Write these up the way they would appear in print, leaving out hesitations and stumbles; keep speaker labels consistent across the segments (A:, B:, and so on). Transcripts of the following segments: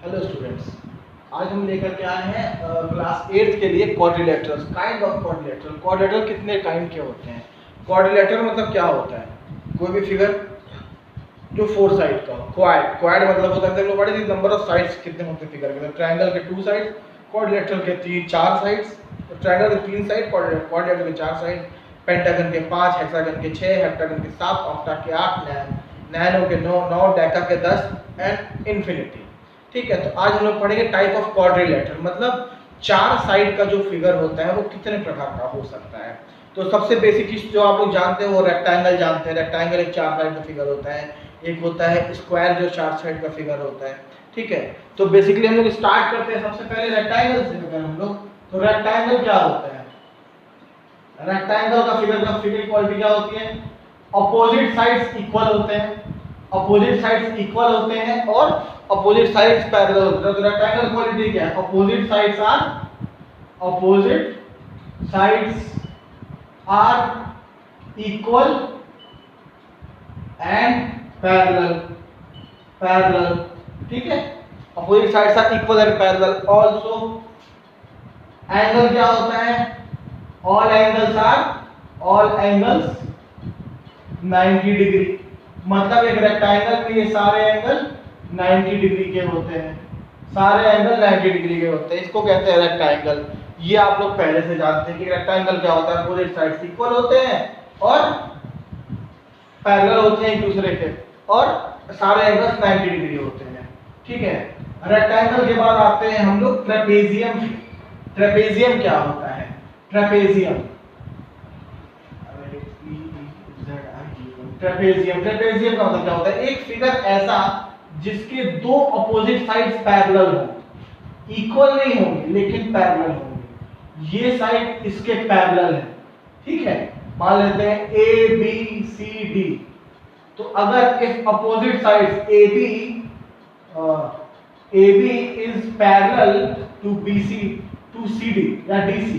A: Hello students, आज हम लेकर के आए हैं क्लास 8 के लिए quadrilaterals, kind of quadrilateral. Quadrilateral कितने काइंड के होते हैं? क्वाड्रिलेटरल मतलब क्या होता है? कोई भी फिगर जो फोर साइड का हो। क्वाड क्वाड मतलब होता है, लोग पढ़े थे नंबर ऑफ साइड्स कितने होते हैं फिगर के। ट्रायंगल के 2 साइड्स, क्वाड्रिलेटरल के 4 साइड्स। तो ट्रायंगल के 3 साइड, क्वाड्रिलेटरल के 4 साइड, पेंटागन के 5, हेक्सागन के 6, हेप्टागन के 7, ऑक्टा के 8, नैनो के 9, डेका के 10 एंड इन्फिनिटी। ठीक है, तो आज हम लोग पढ़ेंगे टाइप ऑफ क्वाड्रिलेटरल, मतलब 4 साइड का जो फिगर होता है वो कितने प्रकार का हो सकता है। तो सबसे बेसिक चीज जो आप लोग जानते हैं वो रेक्टेंगल जानते हैं। रेक्टेंगल एक 4 साइड का फिगर होता है। एक होता है स्क्वायर जो 4 साइड का फिगर होता है। ठीक है, तो बेसिकली हम लोग स्टार्ट करते हैं सबसे पहले रेक्टेंगल से। अगर हम लोग तो रेक्टेंगल क्या होता है? रेक्टेंगल का फिगर क्वालिटी क्या होती है? अपोजिट साइड्स इक्वल होते हैं, अपोजिट साइड्स इक्वल होते हैं और अपोजिट साइड्स पैरेलल होते हैं। तो रेक्टेंगल क्वालिटी क्या है? Opposite sides are equal and parallel. ठीक है, opposite sides are equal and parallel. Also angle क्या होता है? All angles 90 degree. मतलब एक रेक्टेंगल में ये सारे एंगल 90 डिग्री के होते हैं, सारे एंगल 90 डिग्री के होते हैं। इसको कहते हैं रेक्टेंगल। ये आप लोग पहले से जानते हैं कि रेक्टेंगल क्या होता है? अपोजिट साइड्स इक्वल होते हैं और पैरेलल होते हैं एक दूसरे के और सारे एंगल्स 90 डिग्री होते हैं। ठीक है, रेक्टेंगल के बाद आते हैं हम लोग ट्रेपेजियम। ट्रेपेजियम क्या होता है? ट्रेपेजियम का मतलब क्या होता है? एक फिगर ऐसा जिसके दो अपोजिट साइड्स पैरेलल हो, इक्वल नहीं होंगे लेकिन पैरेलल होंगे। ये साइड इसके पैरेलल है। ठीक है, मान लेते हैं ए बी सी डी। तो अगर if opposite sides A B is parallel to B C to C D या डी सी,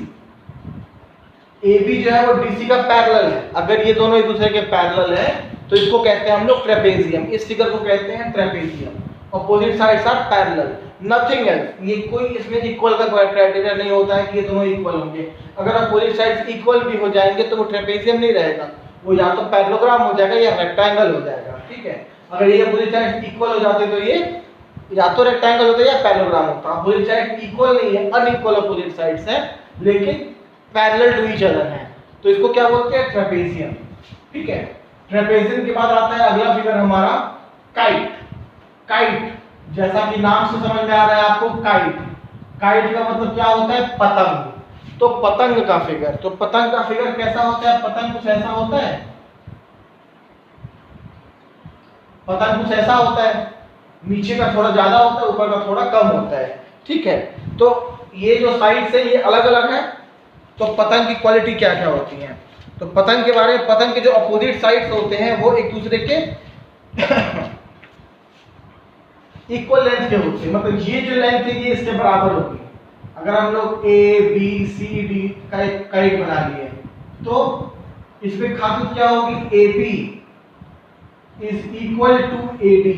A: ए बी जो है वो डी सी का पैरेलल है। अगर ये दोनों एक दूसरे के पैरेलल है तो इसको कहते हैं हम लोग ट्रेपेजियम। इस फिगर को कहते हैं trapezium. Opposite sides are parallel, nothing else. ये कोई इसमें इक्वल का क्राइटेरिया नहीं होता है कि ये दोनों इक्वल होंगे। अगर अपोजिट साइड्स इक्वल भी हो जाएंगे तो वो ट्रेपेजियम नहीं रहेगा, वो या तो पैरेललोग्राम हो जाएगा या रेक्टेंगल हो जाएगा। ठीक है, अगर ये अपोजिट साइड्स इक्वल हो जाते तो ये या तो रेक्टेंगल होता या पैरेललोग्राम होता। अपोजिट साइड इक्वल नहीं है, अनइक्वल अपोजिट साइड्स हैं लेकिन पैरेलल टू ईच अदर है, तो इसको क्या बोलते हैं? ट्रेपेजियम। ठीक है, ट्रेपेजियम के बाद आता है अगला फिगर हमारा काइट। काइट जैसा कि नाम से समझ में आ रहा है आपको, काइट। काइट का मतलब क्या होता है? पतंग। तो पतंग का फिगर, तो पतंग का फिगर कैसा होता है? पतंग कुछ ऐसा होता है, पतंग कुछ ऐसा होता है, नीचे का थोड़ा ज्यादा होता है, ऊपर का थोड़ा कम होता है। ठीक है, तो ये जो साइड्स है ये अलग अलग है। तो पतंग की क्वालिटी क्या क्या होती है? तो पतंग के बारे में, पतंग के जो अपोजिट साइड्स होते हैं वो एक दूसरे के इक्वल लेंथ के होते हैं। मतलब ये जो लेंथ है ये इसके बराबर होगी। अगर हम लोग ए बी सी डी का एक काइट बना लिए तो इसमें खातिर क्या होगी? A B is equal to A D.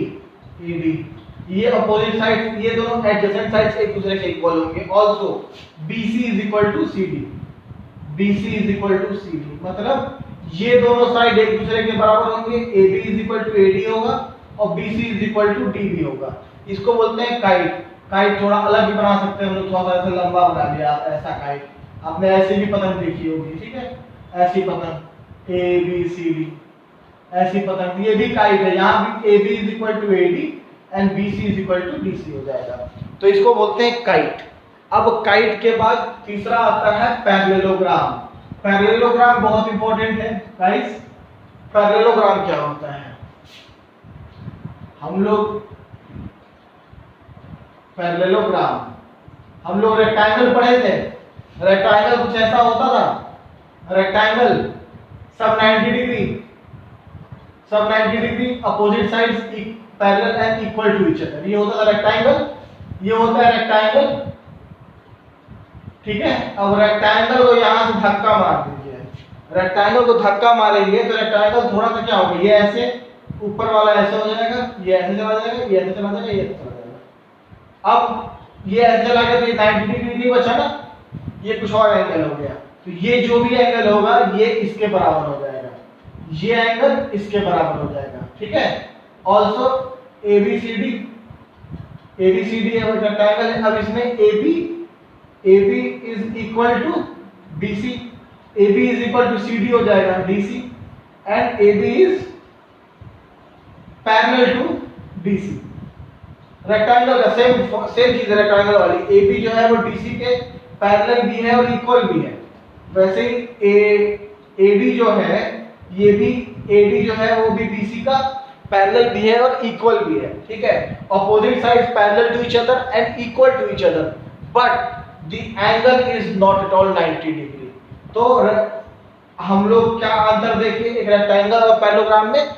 A: ये अपोजिट साइड, ये दोनों एडजेसेंट साइड्स एक दूसरे के इक्वल होंगे। Also BC is equal to CD, BC is equal to CD। मतलब ये दोनों साइड एक दूसरे के बराबर होंगे। AB is equal to AD होगा और BC is equal to DB होगा। इसको बोलते हैं काइट। काइट थोड़ा अलग भी बना सकते हैं हम लोग, थोड़ा सा ऐसे लंबा बना लिया ऐसा काइट। आपने ऐसे भी पतंग देखी होगी। ठीक है, ऐसी पतंग ABCD, ऐसी पतंग, ये भी काइट है। यहाँ भी AB is equal to AD and BC is equal to DC हो जाएगा। तो इसको बोलते हैं काइट। अब काइट के बाद तीसरा आता है पैरेललोग्राम। पैरेललोग्राम बहुत इंपॉर्टेंट है गाइस। पैरेललोग्राम क्या होता है? हम लोग पैरेललोग्राम, हम लोग रेक्टेंगल पढ़े थे। रेक्टेंगल कुछ ऐसा होता था, रेक्टेंगल सब 90 degree, opposite sides parallel and equal to each other. ये होता था रेक्टेंगल, ये होता है रेक्टेंगल। ठीक है, अब रेक्टेंगल को यहां से धक्का मार दीजिए। रेक्टेंगल को धक्का मारेंगे तो रेक्टेंगल थोड़ा सा क्या होगा? ये ऐसे ऊपर वाला ऐसे हो जाएगा, ये ऐसे चला जाएगा, ये ऐसे चला जाएगा, ये ऐसे चला जाएगा। अब ये ऐसे चला गया तो ये 90 डिग्री नहीं बचा ना, ये कुछ और एंगल हो गया, तो ये जो भी एंगल होगा ये इसके बराबर हो जाएगा, ये एंगल इसके बराबर हो जाएगा, ठीक है। ऑल्सो ABCD रेक्टेंगल है, अब इसमें AB is equal to BC, AB is equal to CD हो जाएगा DC, and AB is parallel to BC। Rectangle का सेम चीज है रेक्टेंगल वाली, AB जो है वो DC के पैरेलल भी है और इक्वल भी है, वैसे ही AD जो है ये भी AD जो है वो भी BC का पैरेलल भी है और इक्वल भी है, ठीक है। Opposite sides parallel to each other and equal to each other, but the angle is not at all 90 degree. तो हम लोग क्या अंतर देखें एक रेक्टेंगल और पैरेललोग्राम में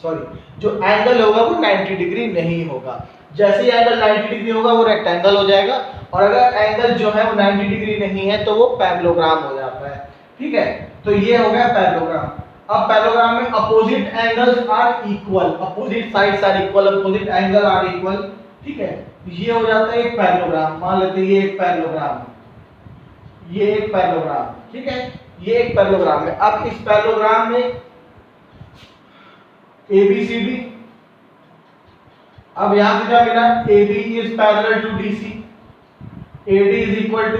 A: सॉरी, जो एंगल होगा वो 90 डिग्री नहीं होगा। जैसे ही एंगल 90 डिग्री होगा वो रेक्टेंगल हो जाएगा, और अगर एंगल जो है वो 90 डिग्री नहीं है तो वो पैरेललोग्राम हो जाता है, ठीक है। तो ये हो गया पैरेललोग्राम। अब पैरेललोग्राम में opposite angles are equal, opposite sides are equal, opposite angle are equal, ठीक है। ये हो जाता है एक पैरेललोग्राम। मान लेते हैं ये एक पैरेललोग्राम, ये एक पैरेललोग्राम, ठीक है, ये एक पैरेललोग्राम है। अब इस पैरेललोग्राम में ABCD, अब यहां से क्या मिला, AB is parallel to DC, AD is equal to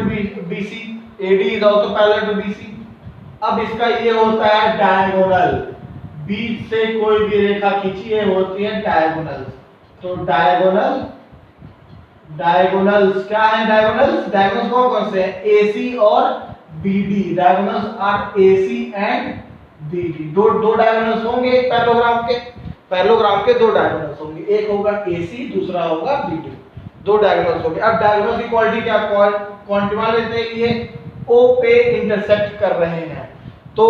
A: BC, AD is also parallel to BC। अब इसका ये होता है डायगोनल, बीच से कोई भी रेखा खींची है होती है डायगोनल। तो डायगोनल्स क्या है, डायगोनल्स कौन से हैं, AC और BD, diagonals are AC and BD। दो डायगोनल्स होंगे एक पैरेललोग्राम के दो डायगोनल्स होंगे, एक होगा AC दूसरा होगा BD, दो डायगोनल्स होंगे। अब डायगोनल्स की क्वालिटी क्या, क्वांटिफाई लेते हैं, ये O पे इंटरसेक्ट कर रहे हैं, तो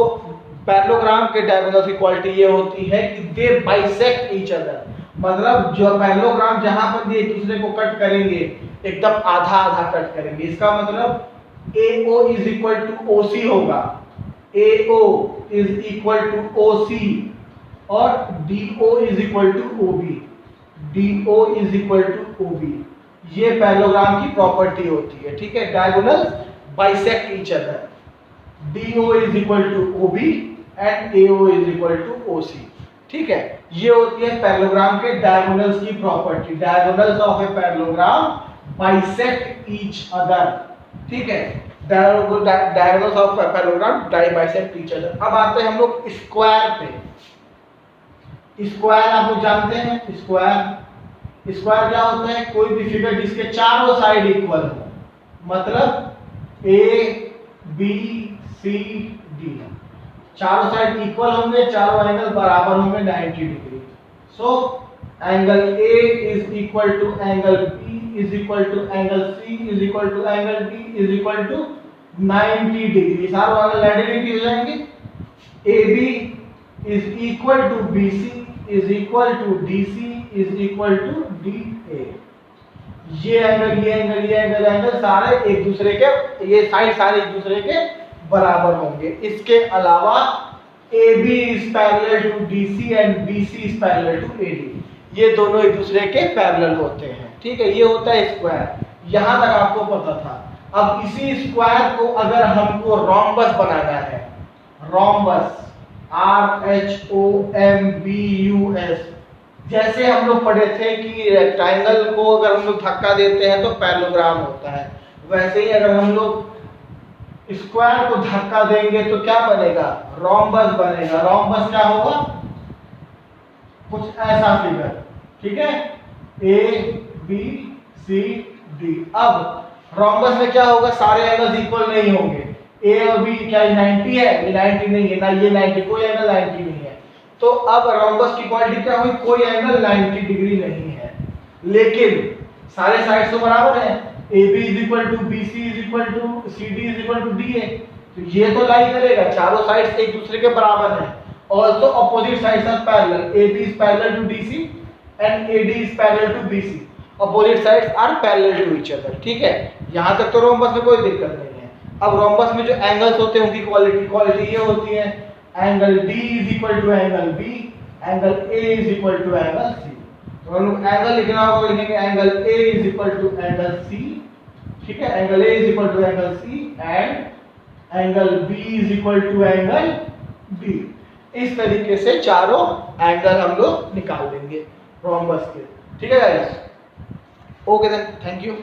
A: पैरेललोग्राम के डायगोनल्स की क्वालिटी ये होती है कि दे बाइसेक्ट ईच अदर, मतलब जो पैरेललोग्राम जहां पर भी एक दूसरे को कट करेंगे एकदम आधा आधा कट करेंगे, इसका मतलब AO is equal to OC होगा, AO is equal to OC, और DO is equal to OB, DO is equal to OB। ये पैरेललोग्राम की प्रॉपर्टी होती है, ठीक है। Diagonals bisect each other, DO is equal to OB and AO is equal to OC, ठीक है। ये होती है पैरेललोग्राम के डायगोनल्स की property, diagonals of a parallelogram bisect each other, ठीक है। Diagonals of parallelogram bisect each other. अब आते हैं हम लोग स्क्वायर पे। स्क्वायर आप लोग जानते हैं, स्क्वायर क्या होता है, कोई भी फिगर जिसके चारों साइड इक्वल हो, मतलब ABCD चारों साइड इक्वल होंगे, चारों एंगल बराबर होंगे 90 degree. So angle A is equal to angle B is equal to angle C is equal to angle D is equal to 90 degree, सारे एंगल 90 डिग्री हो जाएंगे। AB is equal to BC is equal to DC is equal to DA। ये angle सारे एक दूसरे के, ये side सारे एक दूसरे के बराबर होंगे। इसके अलावा AB is parallel to DC and BC is parallel to AD, ये दोनों एक दूसरे के पैरेलल होते हैं, ठीक है। ये होता है स्क्वायर, यहां तक आपको पता था। अब इसी स्क्वायर को अगर हमको रोम्बस बनाना है, रोम्बस RHOMBUS, जैसे हम लोग पढ़े थे कि रेक्टेंगल को अगर हम लोग धक्का देते हैं तो पैरेललोग्राम होता है, वैसे ही अगर हम लोग स्क्वायर को धक्का देंगे तो क्या बनेगा, रोम्बस बनेगा। रोम्बस क्या होगा, कुछ ऐसा फिगर, ठीक है, ABCD। अब रोम्बस में क्या होगा, सारे एंगल्स इक्वल नहीं होंगे, A और B क्या 90 है, ये 90 नहीं है ना, ये 90, कोई एंगल 90 नहीं है। तो अब रोम्बस की क्वालिटी क्या हुई, कोई एंगल 90 डिग्री नहीं है, लेकिन सारे साइड्स तो बराबर हैं, AB is equal to BC is equal to CD is equal to DA, तो ये तो लाई करेगा, चारों साइड्स एक दूसरे के बराबर हैं। Also opposite sides are parallel, AB is parallel to DC and AD is parallel to BC, opposite sides are parallel to each other, ठीक है। यहां तक तो रोम्बस में कोई दिक्कत नहीं है। अब रोम्बस में जो एंगल्स होते हैं उनकी क्वालिटी ये होती है, angle D is equal to angle B, angle A is equal to angle C। तो हम लोग एंगल लिखना होगा, लिखेंगे angle A is equal to angle C, ठीक है, angle A is equal to angle C and angle B is equal to angle B. इस तरीके से चारों एंगल हम लोग निकाल देंगे रोम्बस के, ठीक है guys. Okay then, thank you.